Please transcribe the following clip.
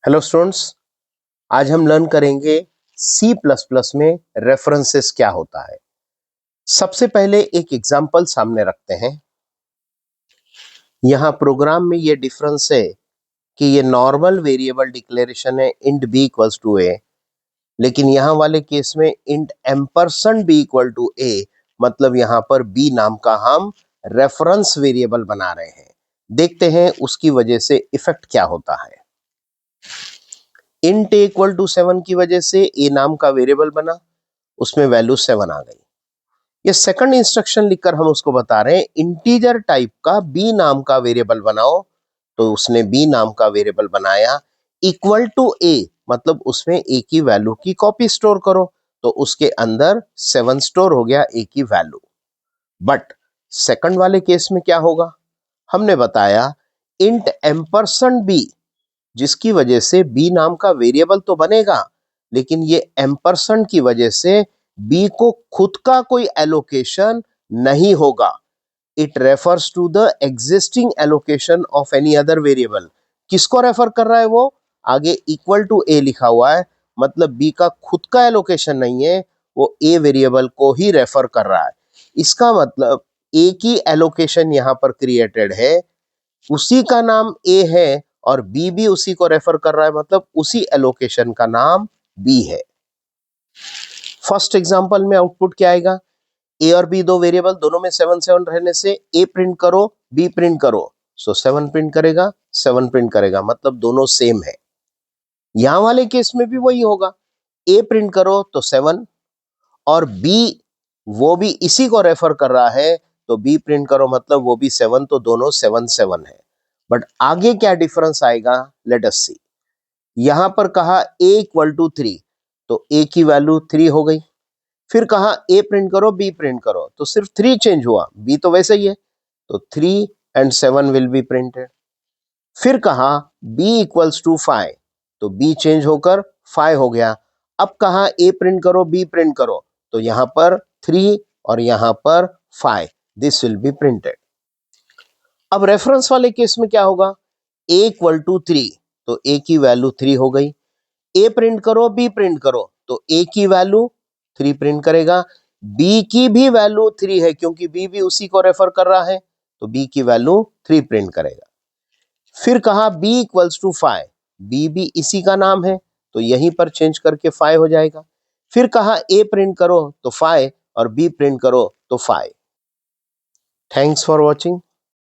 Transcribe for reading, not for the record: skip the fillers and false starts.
Hello students, आज हम learn करेंगे सी प्लस प्लस में रेफरेंसेस क्या होता है। सबसे पहले एक एग्जांपल सामने रखते हैं। यहाँ प्रोग्राम में ये डिफरेंस है कि ये नॉर्मल वेरिएबल डिक्लेरेशन है int B equals to A, लेकिन यहाँ वाले केस में int ampersand B equal to A, मतलब यहाँ पर बी नाम का हम रेफरेंस वेरिएबल बना रहे हैं। देखते हैं उसकी वजह से इफेक्ट क्या होता है। इंट ए इक्वल टू 7 की वजह से ए नाम का वेरिएबल बना, उसमें वैल्यू 7 आ गई। ये सेकंड इंस्ट्रक्शन लिखकर हम उसको बता रहे हैं इंटीजर टाइप का बी नाम का वेरिएबल बनाओ, तो उसने बी नाम का वेरिएबल बनाया। इक्वल टू ए मतलब उसमें ए की वैल्यू की कॉपी स्टोर करो, तो उसके अंदर 7 स्टोर हो गया ए की वैल्यू। बट सेकंड वाले केस में क्या होगा, हमने बताया इंट एम्परसेंड बी, जिसकी वजह से बी नाम का वेरिएबल तो बनेगा, लेकिन ये एम्परसेंड की वजह से बी को खुद का कोई एलोकेशन नहीं होगा। It refers to the existing allocation of any other variable. किसको रेफर कर रहा है वो? आगे इक्वल टू ए लिखा हुआ है, मतलब बी का खुद का एलोकेशन नहीं है, वो ए वेरिएबल को ही रेफर कर रहा है। इसका मतलब ए की एलोकेशन यहां पर क्रिएटेड है, उसी का नाम ए है और बी भी उसी को रेफर कर रहा है, मतलब उसी एलोकेशन का नाम बी है। फर्स्ट एग्जांपल में आउटपुट क्या आएगा? ए और बी दो वेरिएबल, दोनों में 7 7 रहने से ए प्रिंट करो बी प्रिंट करो, सो 7 प्रिंट करेगा 7 प्रिंट करेगा, मतलब दोनों सेम है। यहां वाले केस में भी वही होगा, ए प्रिंट करो तो 7 और बी वो भी इसी को रेफर कर रहा है, तो बी प्रिंट करो मतलब वो भी 7, तो दोनों 7 7 है। बट आगे क्या डिफरेंस आएगा, लेट अस सी। यहां पर कहा a इक्वल टू 3, तो a की वैल्यू 3 हो गई। फिर कहा a प्रिंट करो b प्रिंट करो, तो सिर्फ 3 चेंज हुआ, b तो वैसे ही है, तो 3 एंड 7 विल बी प्रिंटेड। फिर कहा b इक्वल्स टू 5, तो b चेंज होकर 5 हो गया। अब कहा a प्रिंट करो b प्रिंट करो, तो यहां पर 3 और यहां पर 5, दिस विल बी प्रिंटेड। अब रेफरेंस वाले केस में क्या होगा, a इक्वल टू 3, तो a की वैल्यू 3 हो गई। ए प्रिंट करो बी प्रिंट करो, तो ए की वैल्यू 3 प्रिंट करेगा, बी की भी वैल्यू 3 है क्योंकि बी भी उसी को रेफर कर रहा है, तो बी की वैल्यू 3 प्रिंट करेगा। फिर कहा बी इक्वल्स टू 5, बी भी इसी का नाम है, तो यहीं पर चेंज करके 5 हो जाएगा। फिर कहा ए प्रिंट करो तो 5 और बी प्रिंट करो तो 5। Thanks for watching.